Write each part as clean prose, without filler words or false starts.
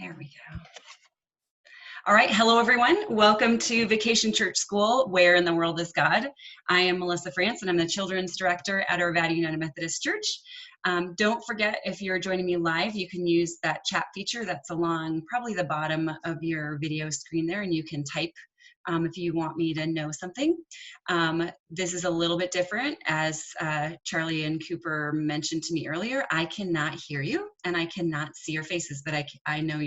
There we go. All right. Hello, everyone. Welcome to Vacation Church School, Where in the World is God? I am Melissa France, and I'm the Children's Director at Arvada United Methodist Church. Don't forget, if you're joining me live, you can use that chat feature that's along probably the bottom of your video screen there, and you can type if you want me to know something. This is a little bit different. As Charlie and Cooper mentioned to me earlier, I cannot hear you and I cannot see your faces, but I know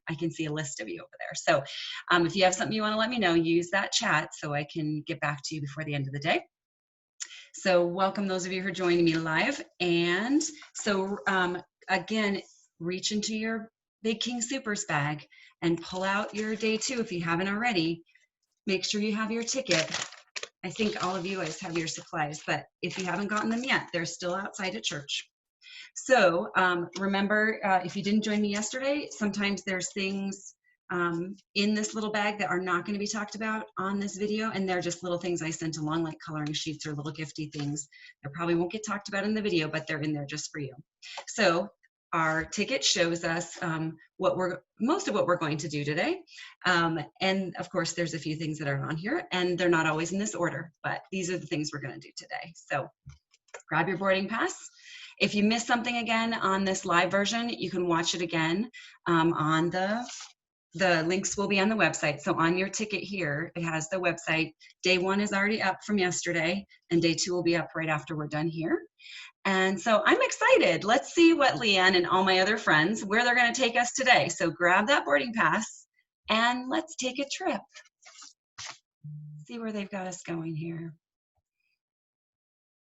I can see a list of you over there. So if you have something you want to let me know, use that chat so I can get back to you before the end of the day. So welcome those of you who are joining me live. And so again, reach into your Big King Supers bag and pull out your day 2 if you haven't already. Make sure you have your ticket. I think all of you guys have your supplies, but if you haven't gotten them yet, they're still outside at church. So remember, if you didn't join me yesterday, sometimes there's things in this little bag that are not going to be talked about on this video, and they're just little things I sent along, like coloring sheets or little gifty things that probably won't get talked about in the video, but they're in there just for you. So our ticket shows us most of what we're going to do today. And of course, there's a few things that are on here, and they're not always in this order, but these are the things we're going to do today. So grab your boarding pass. If you missed something again on this live version, you can watch it again on the links will be on the website. So on your ticket here, it has the website. Day 1 is already up from yesterday, and day 2 will be up right after we're done here. And so I'm excited. Let's see what Leanne and all my other friends, where they're going to take us today. So grab that boarding pass and let's take a trip. See where they've got us going here.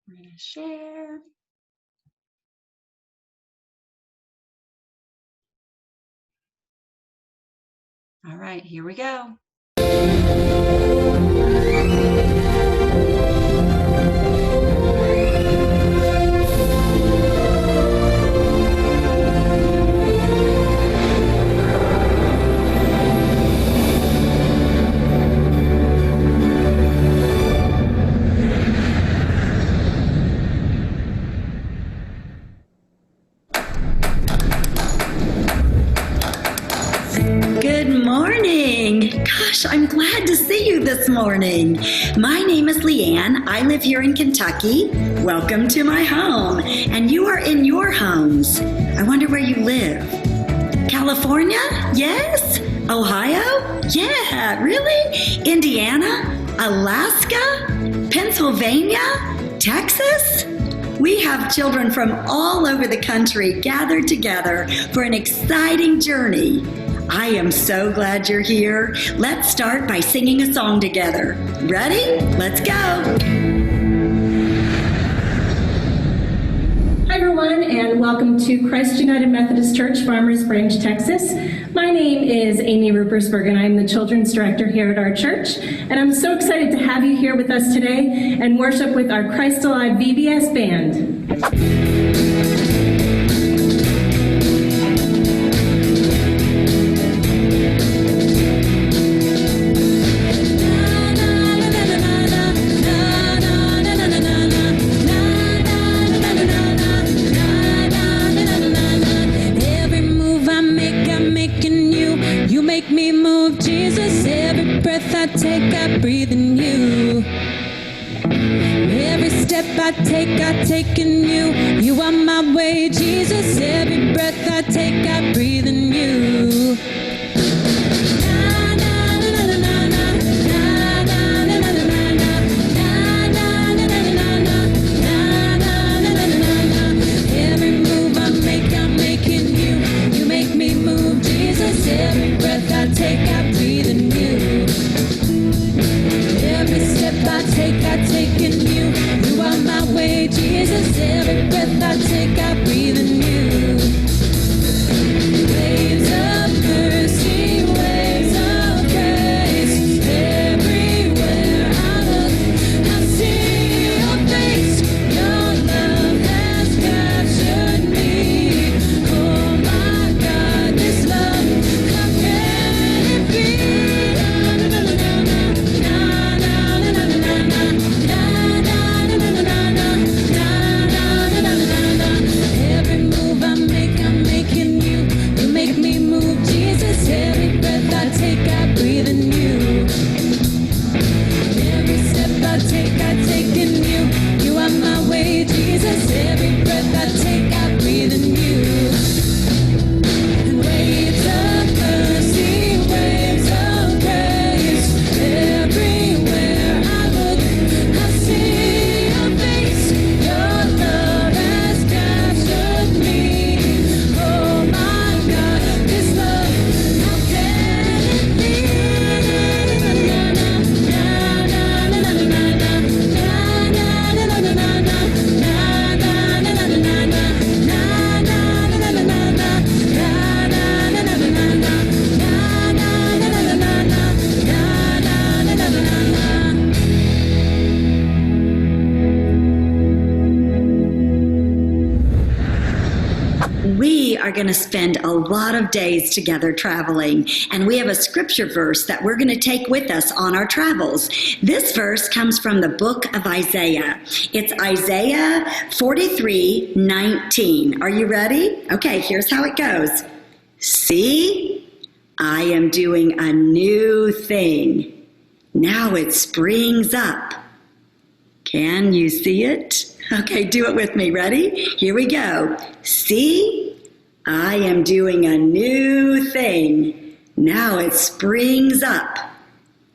We're going to share. All right, here we go. I'm glad to see you this morning. My name is Leanne. I live here in Kentucky. Welcome to my home. And you are in your homes. I wonder where you live. California? Yes. Ohio? Yeah, really? Indiana? Alaska? Pennsylvania? Texas? We have children from all over the country gathered together for an exciting journey. I am so glad you're here. Let's start by singing a song together. Ready? Let's go. Hi everyone, and welcome to Christ United Methodist Church, Farmers Branch, Texas. My name is Amy Ruppersberg, and I'm the Children's Director here at our church. And I'm so excited to have you here with us today and worship with our Christ Alive VBS band. I breathe in you. Every step I take in you. You are my way, Jesus. Every breath I take, I breathe in you. Every move I make, I'm making you. You make me move, Jesus. Every breath I take, I breathe in you. Every step I take in you. You are my way, Jesus. Every breath I take, I breathe in you. Waves going to spend a lot of days together traveling, and we have a scripture verse that we're going to take with us on our travels. This verse comes from the book of Isaiah. It's Isaiah 43:19. Are you ready? Okay, here's how it goes. See, I am doing a new thing. Now it springs up. Can you see it? Okay, do it with me. Ready? Here we go. See, I am doing a new thing. Now it springs up.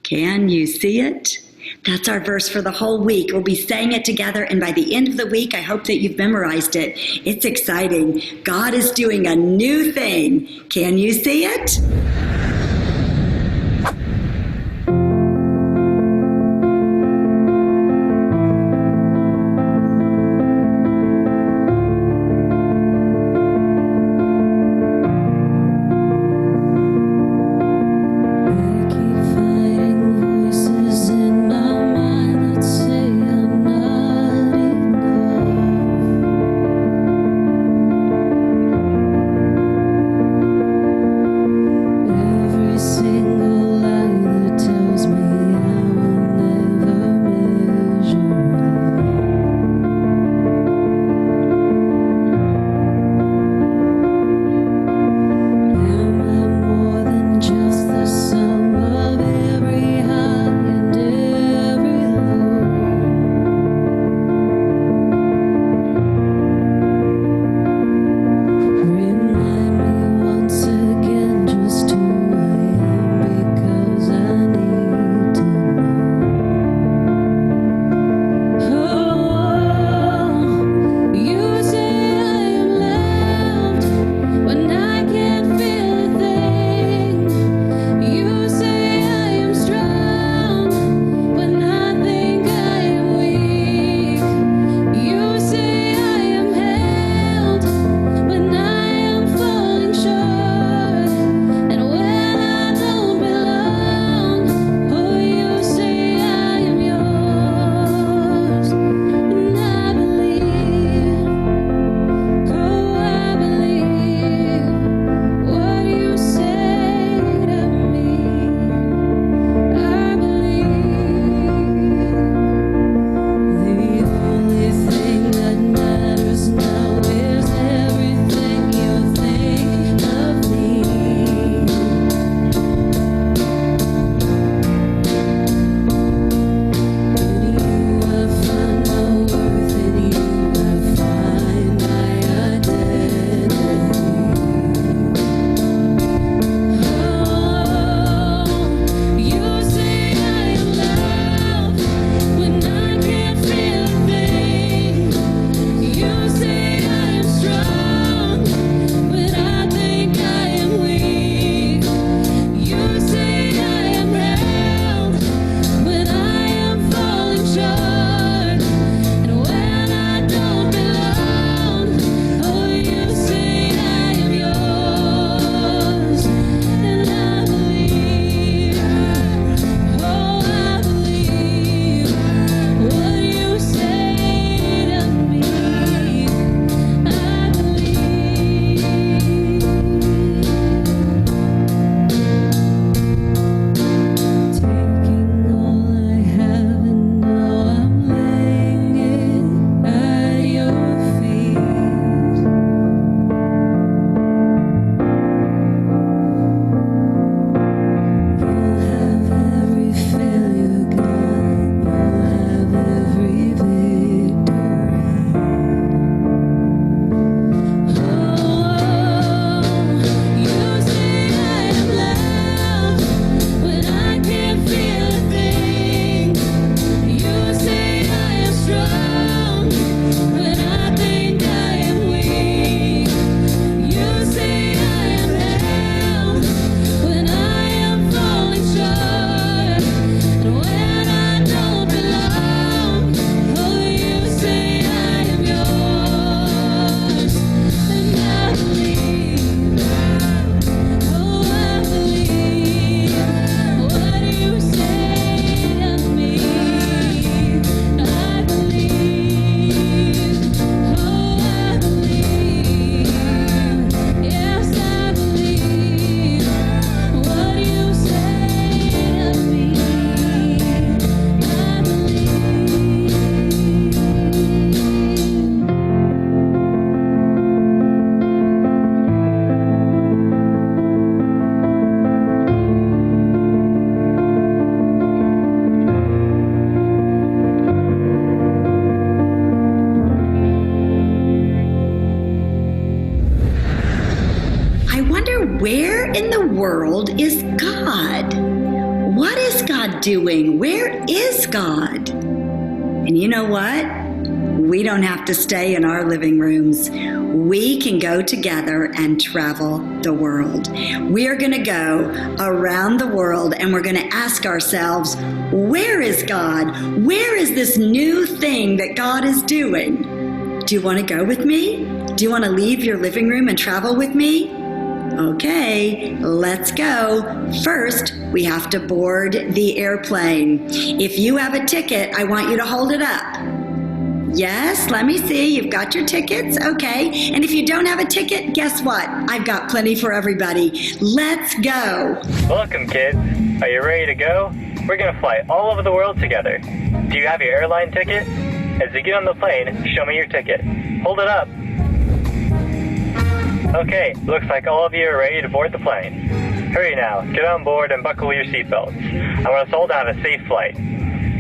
Can you see it? That's our verse for the whole week. We'll be saying it together, and by the end of the week, I hope that you've memorized it. It's exciting. God is doing a new thing. Can you see it? Yeah. where in the world is God? What is God doing? Where is God? And you know what? We don't have to stay in our living rooms. We can go together and travel the world. We are going to go around the world and we're going to ask ourselves, where is God? Where is this new thing that God is doing? Do you want to go with me? Do you want to leave your living room and travel with me? Okay, let's go. First, we have to board the airplane. If you have a ticket, I want you to hold it up. Yes, let me see. You've got your tickets? Okay. And if you don't have a ticket, guess what? I've got plenty for everybody. Let's go. Welcome, kids. Are you ready to go? We're going to fly all over the world together. Do you have your airline ticket? As you get on the plane, show me your ticket. Hold it up. Okay, looks like all of you are ready to board the plane. Hurry now, get on board and buckle your seatbelts. I want us all to have a safe flight.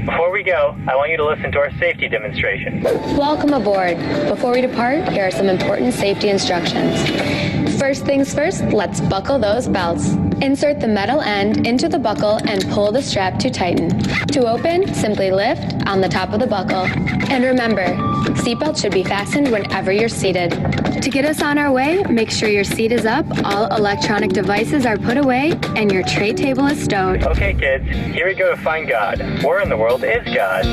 Before we go, I want you to listen to our safety demonstration. Welcome aboard. Before we depart, here are some important safety instructions. First things first, let's buckle those belts. Insert the metal end into the buckle and pull the strap to tighten. To open, simply lift on the top of the buckle. And remember, seatbelts should be fastened whenever you're seated. To get us on our way, make sure your seat is up, all electronic devices are put away, and your tray table is stowed. Okay, kids, here we go to find God. Where in the world is God?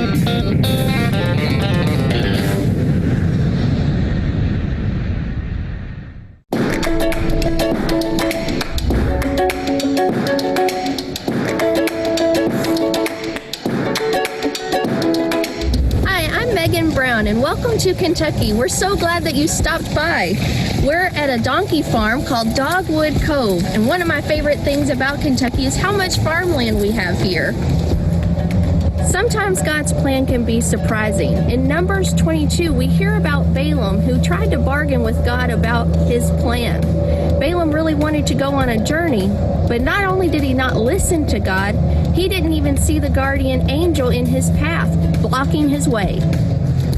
And welcome to Kentucky. We're so glad that you stopped by. We're at a donkey farm called Dogwood Cove, and one of my favorite things about Kentucky is how much farmland we have here. Sometimes God's plan can be surprising. In Numbers 22, we hear about Balaam, who tried to bargain with God about his plan. Balaam really wanted to go on a journey, but not only did he not listen to God, he didn't even see the guardian angel in his path, blocking his way.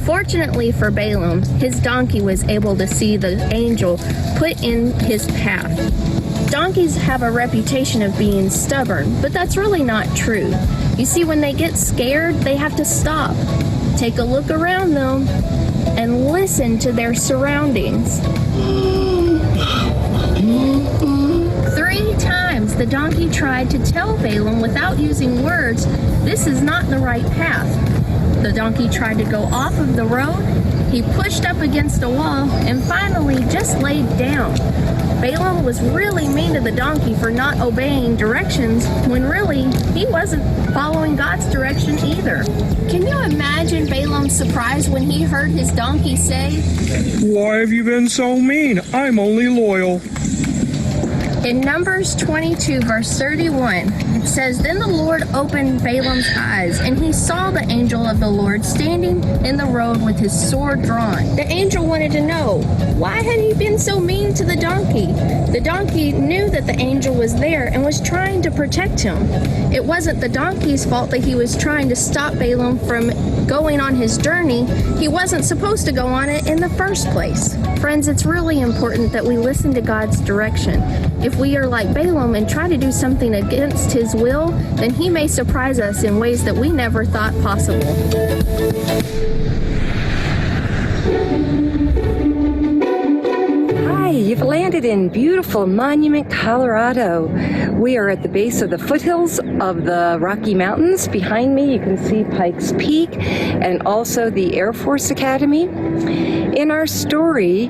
Fortunately for Balaam, his donkey was able to see the angel put in his path. Donkeys have a reputation of being stubborn, but that's really not true. You see, when they get scared, they have to stop, take a look around them, and listen to their surroundings. 3 times the donkey tried to tell Balaam without using words, this is not the right path. The donkey tried to go off of the road, he pushed up against a wall, and finally just laid down. Balaam was really mean to the donkey for not obeying directions, when really, he wasn't following God's direction either. Can you imagine Balaam's surprise when he heard his donkey say, "Why have you been so mean? I'm only loyal." In Numbers 22, verse 31, it says, Then the Lord opened Balaam's eyes, and he saw the angel of the Lord standing in the road with his sword drawn. The angel wanted to know, why had he been so mean to the donkey? The donkey knew that the angel was there and was trying to protect him. It wasn't the donkey's fault that he was trying to stop Balaam from going on his journey. He wasn't supposed to go on it in the first place. Friends, it's really important that we listen to God's direction. If we are like Balaam and try to do something against his will, then he may surprise us in ways that we never thought possible. Hi, you've landed in beautiful Monument, Colorado. We are at the base of the foothills of the Rocky Mountains. Behind me, you can see Pikes Peak and also the Air Force Academy. In our story,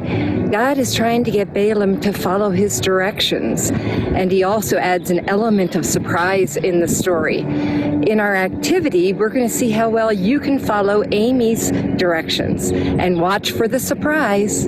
God is trying to get Balaam to follow his directions, and he also adds an element of surprise in the story. In our activity, we're going to see how well you can follow Amy's directions, and watch for the surprise.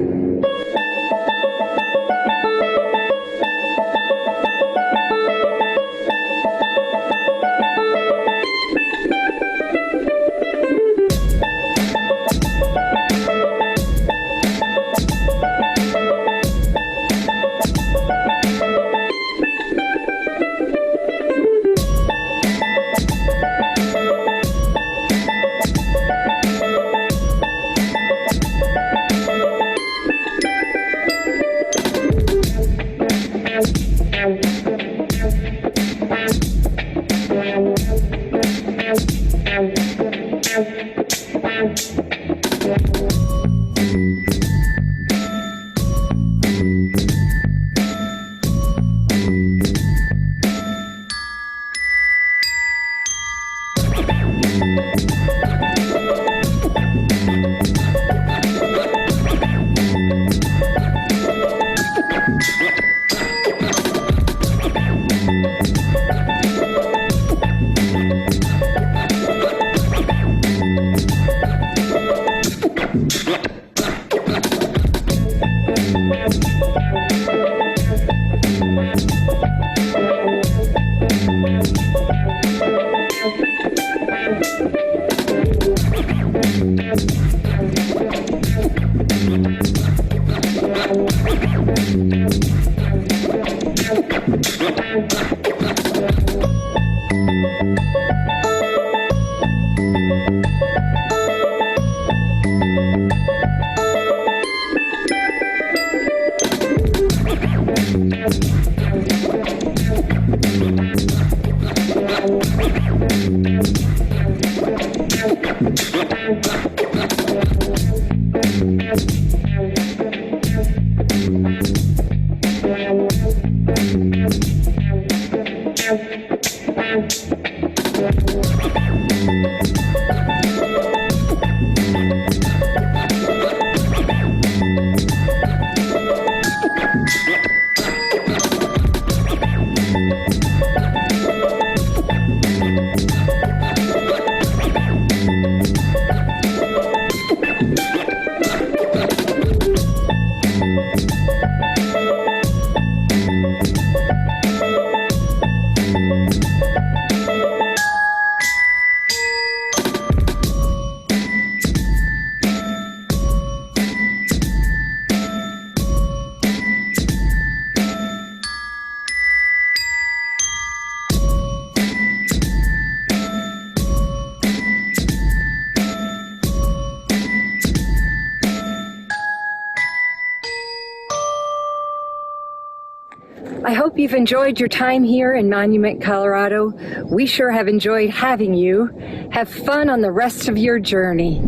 I hope you've enjoyed your time here in Monument, Colorado. We sure have enjoyed having you. Have fun on the rest of your journey.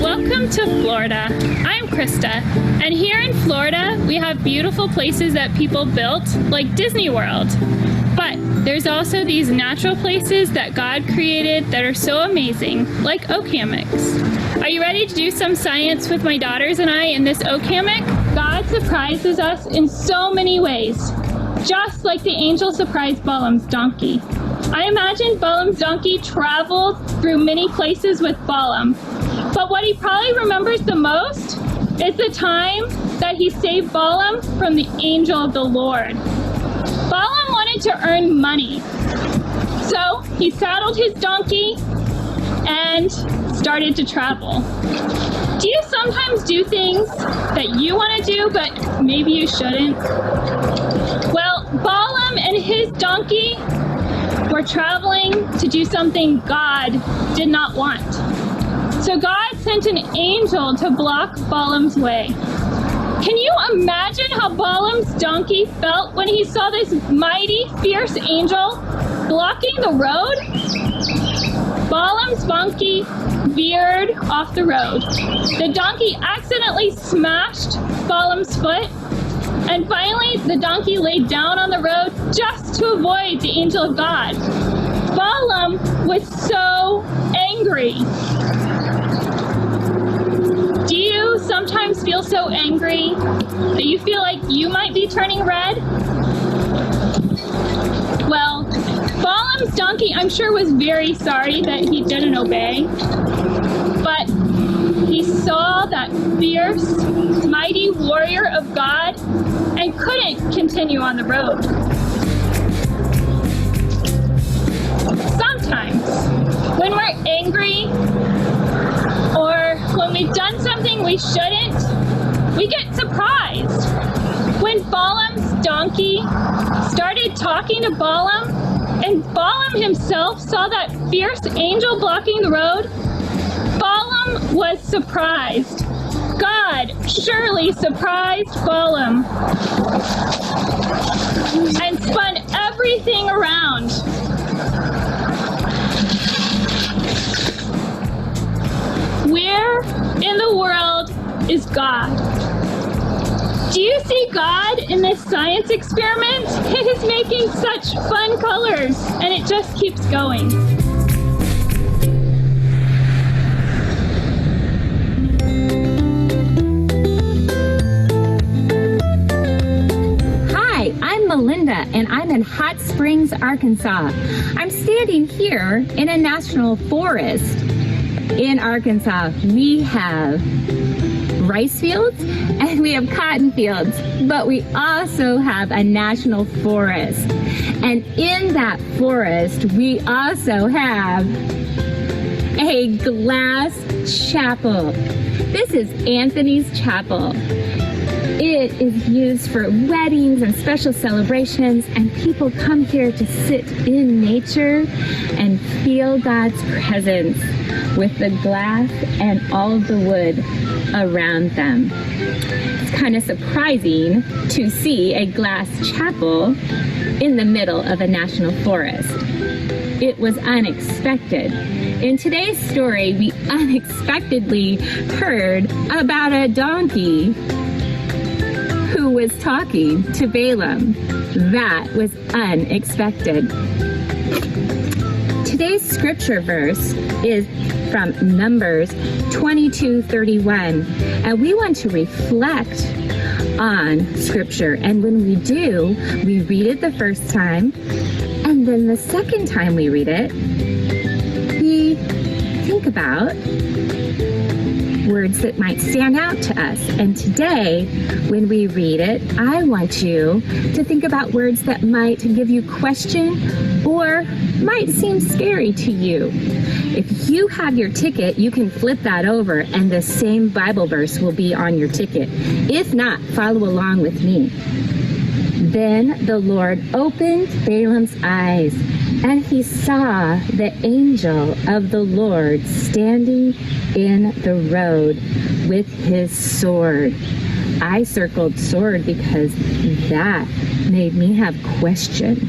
Welcome to Florida. I'm Krista, and here in Florida, we have beautiful places that people built, like Disney World. But there's also these natural places that God created that are so amazing, like oak hammocks. Are you ready to do some science with my daughters and I in this oak hammock? God surprises us in so many ways, just like the angel surprised Balaam's donkey. I imagine Balaam's donkey traveled through many places with Balaam, but what he probably remembers the most is the time that he saved Balaam from the angel of the Lord. Balaam wanted to earn money, so he saddled his donkey and started to travel. Do you sometimes do things that you want to do, but maybe you shouldn't? Well, Balaam and his donkey were traveling to do something God did not want. So God sent an angel to block Balaam's way. Can you imagine how Balaam's donkey felt when he saw this mighty, fierce angel blocking the road? Balaam's donkey veered off the road. The donkey accidentally smashed Balaam's foot, and finally the donkey laid down on the road just to avoid the angel of God. Balaam was so angry. Do you sometimes feel so angry that you feel like you might be turning red? Well, Balaam's donkey, I'm sure, was very sorry that he didn't obey, but he saw that fierce, mighty warrior of God and couldn't continue on the road. Sometimes, when we're angry, or when we've done something we shouldn't, we get surprised. When Balaam's donkey started talking to Balaam, and Balaam himself saw that fierce angel blocking the road, surprised. God surely surprised Balaam and spun everything around. Where in the world is God? Do you see God in this science experiment? It is making such fun colors, and it just keeps going. Hi, I'm Melinda, and I'm in Hot Springs, Arkansas. I'm standing here in a national forest. In Arkansas, we have rice fields and we have cotton fields, but we also have a national forest. And in that forest, we also have a glass chapel. This is Anthony's Chapel. It is used for weddings and special celebrations, and people come here to sit in nature and feel God's presence with the glass and all of the wood around them. It's kind of surprising to see a glass chapel in the middle of a national forest. It was unexpected. In today's story, we unexpectedly heard about a donkey who was talking to Balaam. That was unexpected. Today's scripture verse is from Numbers 22:31, and we want to reflect on scripture. And when we do, we read it the first time, and then the second time we read it, we think about words that might stand out to us. And today, when we read it, I want you to think about words that might give you question or might seem scary to you. If you have your ticket, you can flip that over and the same Bible verse will be on your ticket. If not, follow along with me. Then the Lord opened Balaam's eyes, and he saw the angel of the Lord standing in the road with his sword. I circled sword because that made me have question.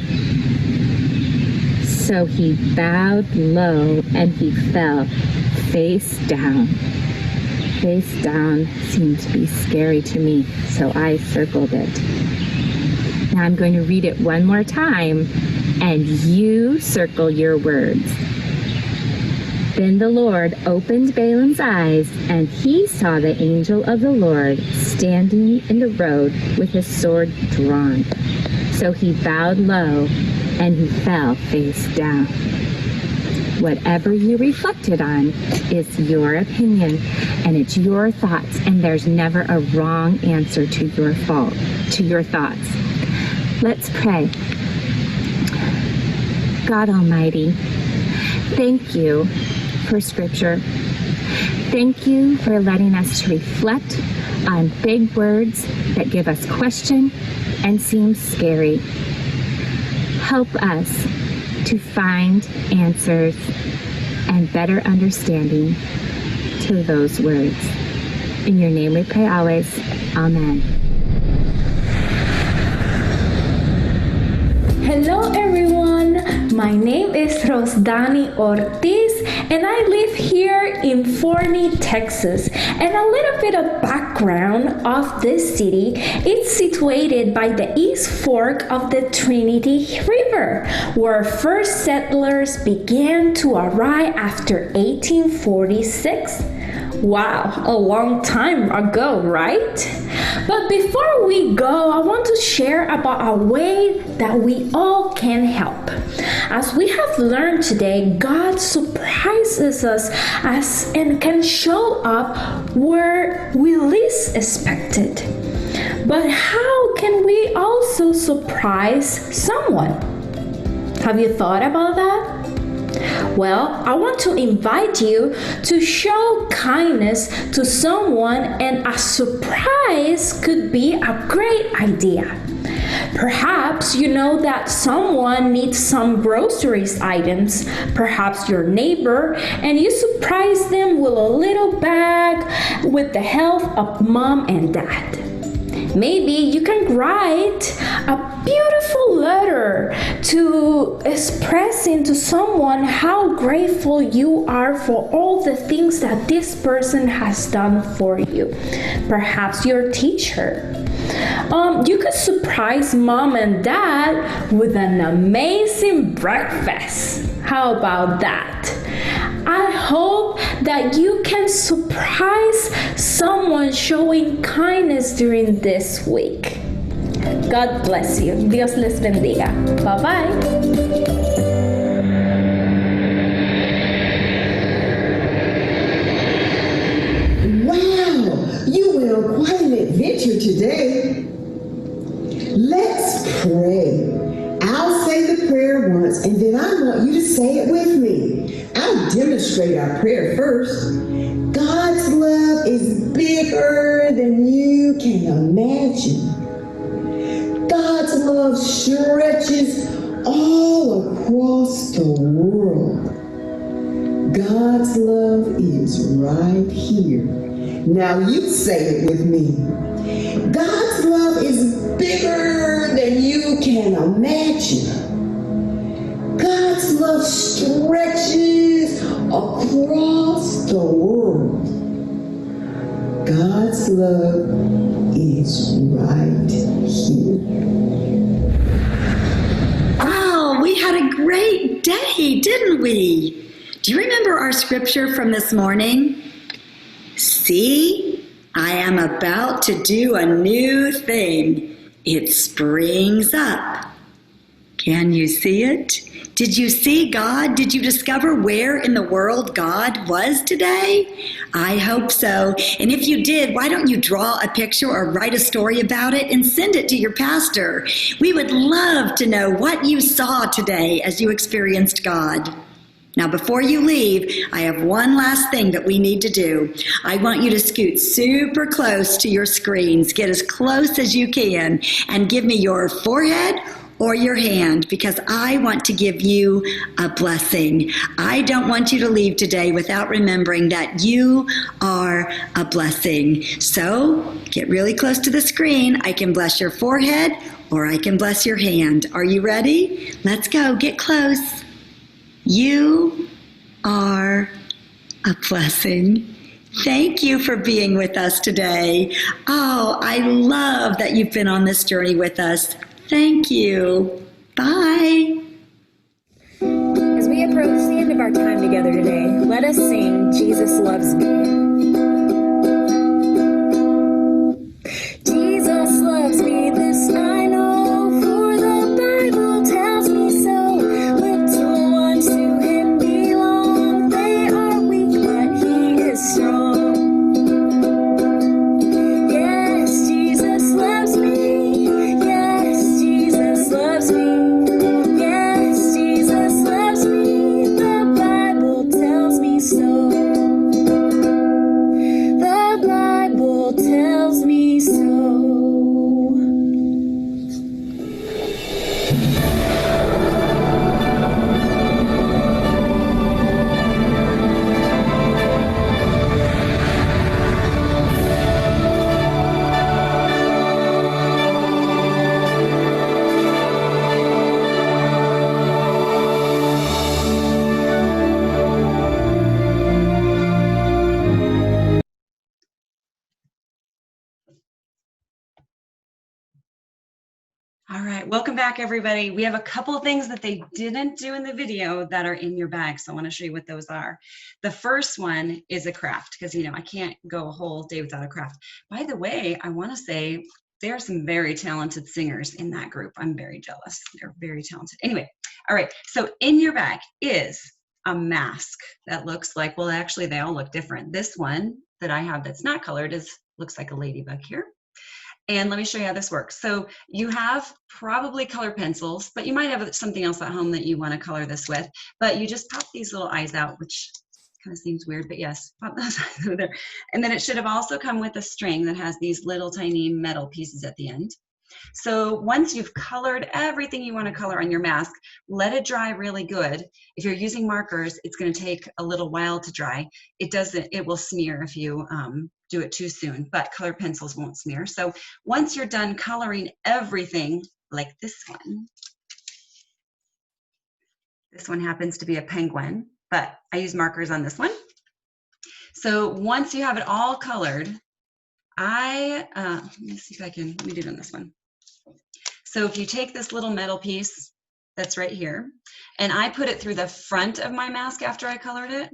So he bowed low and he fell face down. Face down seemed to be scary to me, so I circled it. Now I'm going to read it one more time, and you circle your words. Then the Lord opened Balaam's eyes, and he saw the angel of the Lord standing in the road with his sword drawn. So he bowed low, and he fell face down. Whatever you reflected on is your opinion, and it's your thoughts, and there's never a wrong answer to your thoughts. Let's pray. God Almighty, thank you for Scripture. Thank you for letting us to reflect on big words that give us question and seem scary. Help us to find answers and better understanding to those words. In your name we pray always. Amen. Hello everyone, my name is Rosedanny Ortiz and I live here in Forney, Texas. And a little bit of background of this city, it's situated by the East Fork of the Trinity River, where first settlers began to arrive after 1846. Wow, a long time ago, right? But before we go, I want to share about a way that we all can help. As we have learned today, God surprises us and can show up where we least expected. But how can we also surprise someone? Have you thought about that? Well, I want to invite you to show kindness to someone, and a surprise could be a great idea. Perhaps you know that someone needs some groceries items, perhaps your neighbor, and you surprise them with a little bag with the help of mom and dad. Maybe you can write a beautiful letter to expressing to someone how grateful you are for all the things that this person has done for you. Perhaps your teacher. You could surprise mom and dad with an amazing breakfast. How about that? I hope that you can surprise someone showing kindness during this week. God bless you. Dios les bendiga. Bye-bye. Wow, you went on quite an adventure today. Let's pray. I'll say the prayer once, and then I want you to say it with me. I'll demonstrate our prayer first. God's love is bigger than you can imagine. God's love stretches all across the world. God's love is right here. Now you say it with me. God's love is bigger than you can imagine. God's love stretches across the world. God's love is right here. Oh, we had a great day, didn't we? Do you remember our scripture from this morning? See, I am about to do a new thing. It springs up. Can you see it? Did you see God? Did you discover where in the world God was today? I hope so. And if you did, why don't you draw a picture or write a story about it and send it to your pastor? We would love to know what you saw today as you experienced God. Now, before you leave, I have one last thing that we need to do. I want you to scoot super close to your screens. Get as close as you can and give me your forehead or your hand, because I want to give you a blessing. I don't want you to leave today without remembering that you are a blessing. So get really close to the screen. I can bless your forehead or I can bless your hand. Are you ready? Let's go. Get close. You are a blessing. Thank you for being with us today. Oh, I love that you've been on this journey with us. Thank you. Bye. As we approach the end of our time together today, let us sing Jesus Loves Me. Jesus loves me, this I know, for the Bible tells me so. Little ones to him belong, they are weak, but he is strong. Yes, Jesus loves me. Yes, Jesus loves me. Yes, Jesus loves me. The Bible tells me so. The Bible tells me so. All right, welcome back, everybody. We have a couple of things that they didn't do in the video that are in your bag, so I want to show you what those are. The first one is a craft, because I can't go a whole day without a craft. By the way, I want to say there are some very talented singers in that group. I'm very jealous. They're very talented. Anyway, all right, so in your bag is a mask that looks like, well, actually, they all look different. This one that I have that's not colored looks like a ladybug here. And let me show you how this works. So you have probably colored pencils, but you might have something else at home that you want to color this with. But you just pop these little eyes out, which kind of seems weird, but yes, pop those eyes over there. And then it should have also come with a string that has these little tiny metal pieces at the end. So once you've colored everything you want to color on your mask, let it dry really good. If you're using markers, it's going to take a little while to dry. It will smear if you do it too soon, but colored pencils won't smear. So once you're done coloring everything, like this one happens to be a penguin, but I use markers on this one. So once you have it all colored, let me see if I can, let me do it on this one. So if you take this little metal piece that's right here, and I put it through the front of my mask after I colored it.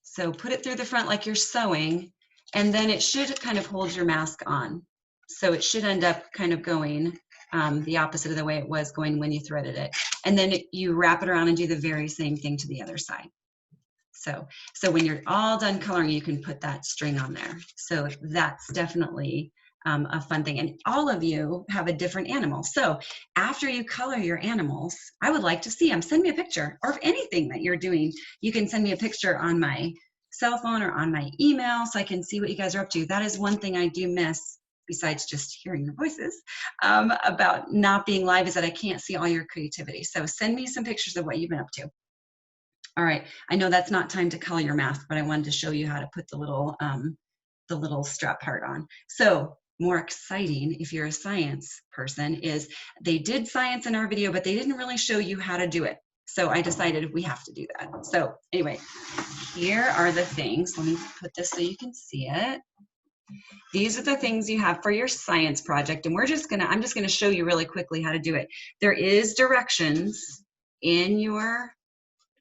So put it through the front like you're sewing, and then it should kind of hold your mask on. So it should end up kind of going the opposite of the way it was going when you threaded it. And then you wrap it around and do the very same thing to the other side. So when you're all done coloring, you can put that string on there. So that's definitely a fun thing. And all of you have a different animal. So after you color your animals, I would like to see them. Send me a picture, or if anything that you're doing, you can send me a picture on my cell phone or on my email so I can see what you guys are up to. That is one thing I do miss, besides just hearing your voices, about not being live, is that I can't see all your creativity. So send me some pictures of what you've been up to. All right, I know that's not time to color your mask, but I wanted to show you how to put the little strap part on. So more exciting, if you're a science person, is they did science in our video, but they didn't really show you how to do it. So I decided we have to do that. So anyway, here are the things. Let me put this so you can see it. These are the things you have for your science project, and I'm just gonna show you really quickly how to do it. There is directions in your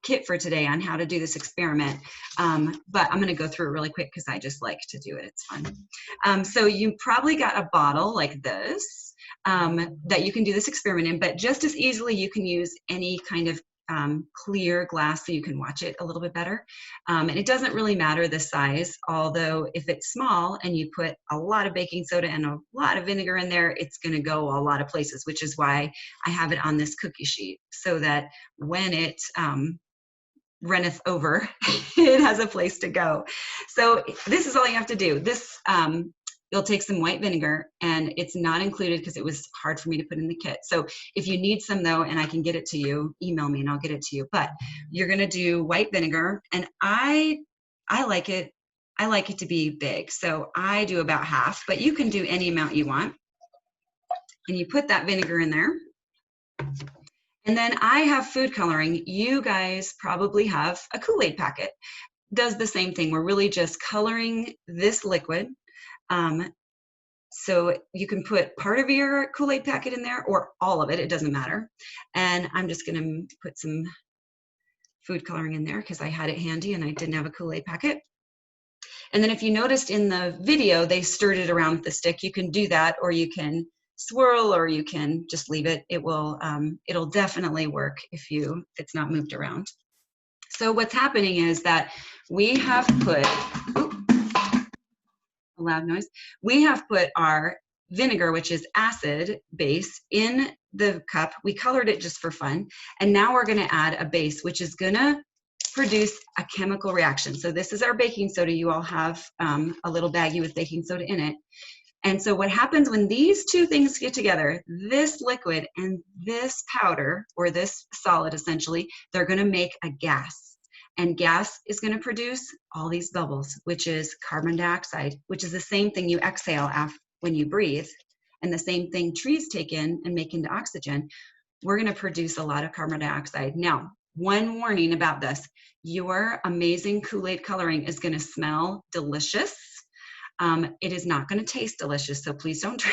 kit for today on how to do this experiment, but I'm going to go through it really quick because I just like to do it. It's fun. So you probably got a bottle like this that you can do this experiment in, but just as easily you can use any kind of clear glass so you can watch it a little bit better. And it doesn't really matter the size, although if it's small and you put a lot of baking soda and a lot of vinegar in there, it's going to go a lot of places, which is why I have it on this cookie sheet, so that when it runneth over, it has a place to go. So this is all you have to do. This, you'll take some white vinegar, and it's not included because it was hard for me to put in the kit. So if you need some though, and I can get it to you, email me and I'll get it to you. But you're gonna do white vinegar, and I like it to be big. So I do about half, but you can do any amount you want. And you put that vinegar in there. And then I have food coloring. You guys probably have a Kool-Aid packet. Does the same thing. We're really just coloring this liquid. So you can put part of your Kool-Aid packet in there or all of it. It doesn't matter. And I'm just going to put some food coloring in there because I had it handy and I didn't have a Kool-Aid packet. And then if you noticed in the video, they stirred it around with the stick. You can do that, or you can swirl, or you can just leave it. It will, it'll definitely work if it's not moved around. So what's happening is that we have put, a loud noise, we have put our vinegar, which is acid base, in the cup. We colored it just for fun. And now we're gonna add a base, which is gonna produce a chemical reaction. So this is our baking soda. You all have a little baggie with baking soda in it. And so what happens when these two things get together, this liquid and this powder, or this solid essentially, they're gonna make a gas. And gas is gonna produce all these bubbles, which is carbon dioxide, which is the same thing you exhale when you breathe, and the same thing trees take in and make into oxygen. We're gonna produce a lot of carbon dioxide. Now, one warning about this: your amazing Kool-Aid coloring is gonna smell delicious. It is not going to taste delicious, so please don't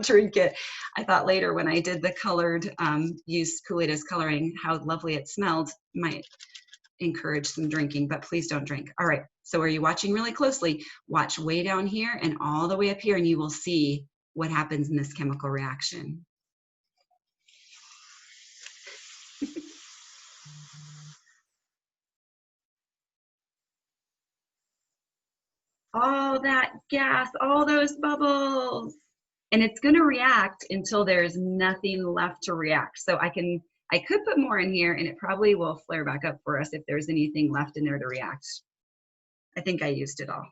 drink it. I thought later when I did the colored, used Kool-Aid as coloring, how lovely it smelled might encourage some drinking, but please don't drink. All right, so are you watching really closely? Watch way down here and all the way up here, and you will see what happens in this chemical reaction. all that gas, all those bubbles. And it's going to react until there's nothing left to react. So I could put more in here and it probably will flare back up for us if there's anything left in there to react. I think I used it all.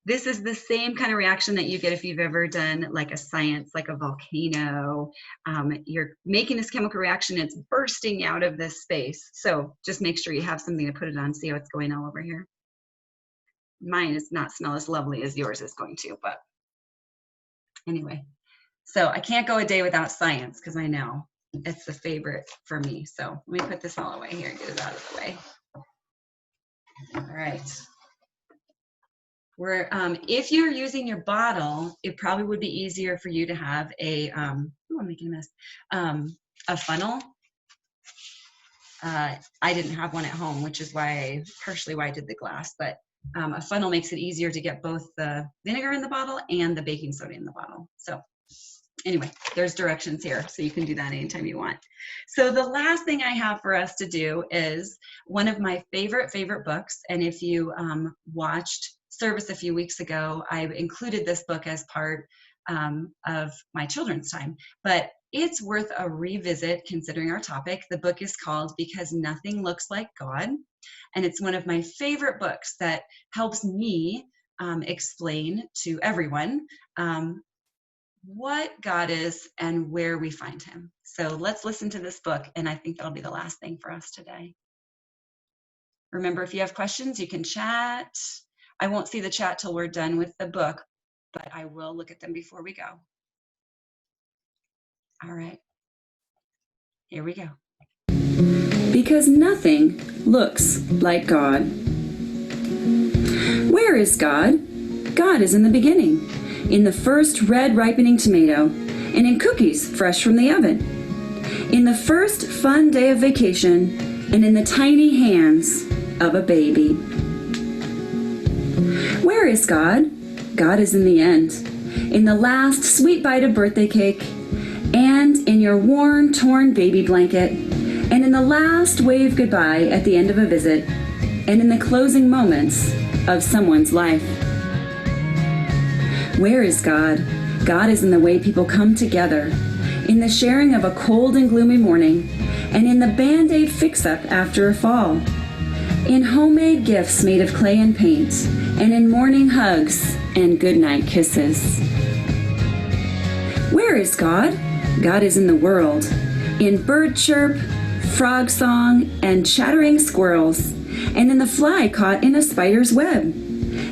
This is the same kind of reaction that you get if you've ever done like a science, like a volcano. You're making this chemical reaction, it's bursting out of this space. So just make sure you have something to put it on, see how it's going all over here. Mine does not smell as lovely as yours is going to, but anyway. So I can't go a day without science because I know it's the favorite for me. So let me put this all away here and get it out of the way. All right. If you're using your bottle, it probably would be easier for you to have a, I'm making a mess, a funnel. I didn't have one at home, which is partially why I did the glass, but a funnel makes it easier to get both the vinegar in the bottle and the baking soda in the bottle. So anyway, there's directions here, so you can do that anytime you want. So the last thing I have for us to do is one of my favorite books. And if you watched service a few weeks ago, I included this book as part of my children's time, but it's worth a revisit considering our topic. The book is called Because Nothing Looks Like God, and it's one of my favorite books that helps me explain to everyone what God is and where we find him. So let's listen to this book, and I think that'll be the last thing for us today. Remember, if you have questions, you can chat. I won't see the chat till we're done with the book, but I will look at them before we go. All right, here we go. Because nothing looks like God. Where is God? God is in the beginning, in the first red ripening tomato, and in cookies fresh from the oven, in the first fun day of vacation, and in the tiny hands of a baby. Where is God? God is in the end, in the last sweet bite of birthday cake, and in your worn, torn baby blanket, and in the last wave goodbye at the end of a visit, and in the closing moments of someone's life. Where is God? God is in the way people come together, in the sharing of a cold and gloomy morning, and in the Band-Aid fix-up after a fall, in homemade gifts made of clay and paint, and in morning hugs and goodnight kisses. Where is God? God is in the world, in bird chirp, frog song, and chattering squirrels, and in the fly caught in a spider's web,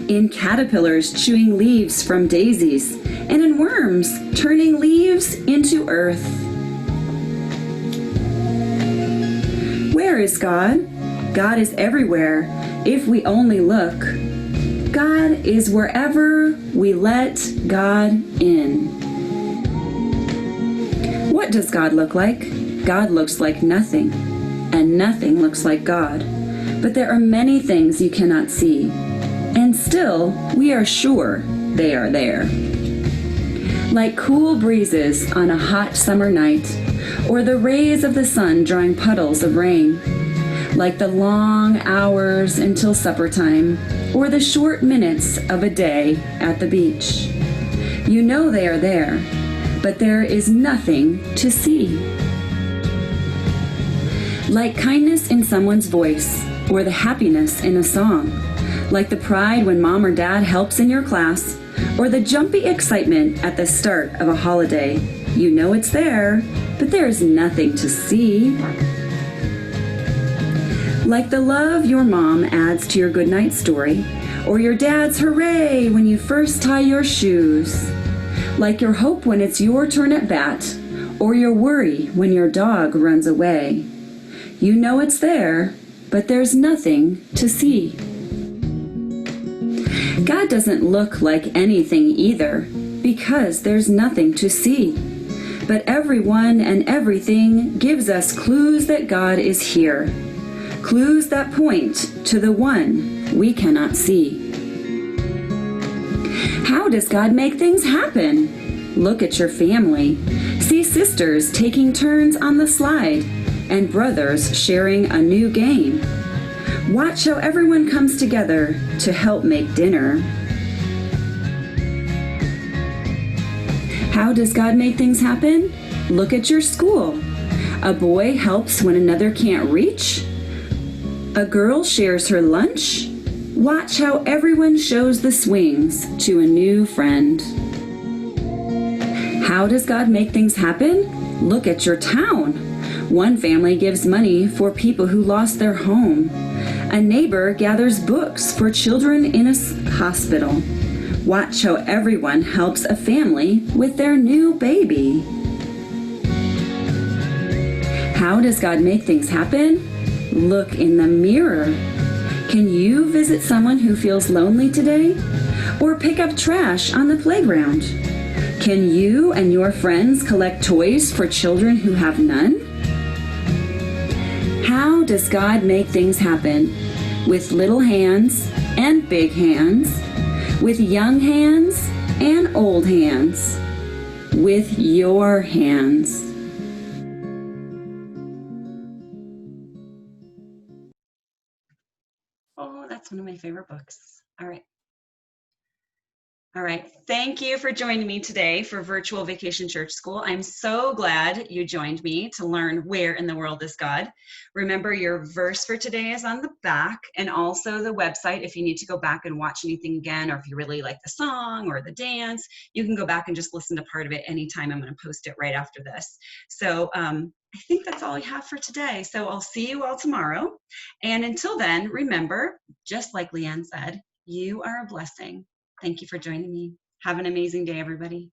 in caterpillars chewing leaves from daisies, and in worms turning leaves into earth. Where is God? God is everywhere, if we only look. God is wherever we let God in. What does God look like? God looks like nothing, and nothing looks like God. But there are many things you cannot see, and still we are sure they are there. Like cool breezes on a hot summer night, or the rays of the sun drawing puddles of rain. Like the long hours until supper time, or the short minutes of a day at the beach. You know they are there, but there is nothing to see. Like kindness in someone's voice, or the happiness in a song. Like the pride when mom or dad helps in your class, or the jumpy excitement at the start of a holiday. You know it's there, but there is nothing to see. Like the love your mom adds to your goodnight story, or your dad's hooray when you first tie your shoes. Like your hope when it's your turn at bat, or your worry when your dog runs away. You know it's there, but there's nothing to see. God doesn't look like anything either, because there's nothing to see. But everyone and everything gives us clues that God is here. Clues that point to the one we cannot see. How does God make things happen? Look at your family. See sisters taking turns on the slide, and brothers sharing a new game. Watch how everyone comes together to help make dinner. How does God make things happen? Look at your school. A boy helps when another can't reach. A girl shares her lunch. Watch how everyone shows the swings to a new friend. How does God make things happen? Look at your town. One family gives money for people who lost their home. A neighbor gathers books for children in a hospital. Watch how everyone helps a family with their new baby. How does God make things happen? Look in the mirror. Can you visit someone who feels lonely today? Or pick up trash on the playground? Can you and your friends collect toys for children who have none? How does God make things happen? With little hands and big hands, with young hands and old hands, with your hands. Oh, that's one of my favorite books. All right. All right. Thank you for joining me today for Virtual Vacation Church School. I'm so glad you joined me to learn where in the world is God. Remember, your verse for today is on the back, and also the website. If you need to go back and watch anything again, or if you really like the song or the dance, you can go back and just listen to part of it anytime. I'm going to post it right after this. So I think that's all I have for today. So I'll see you all tomorrow. And until then, remember, just like Leanne said, you are a blessing. Thank you for joining me. Have an amazing day, everybody.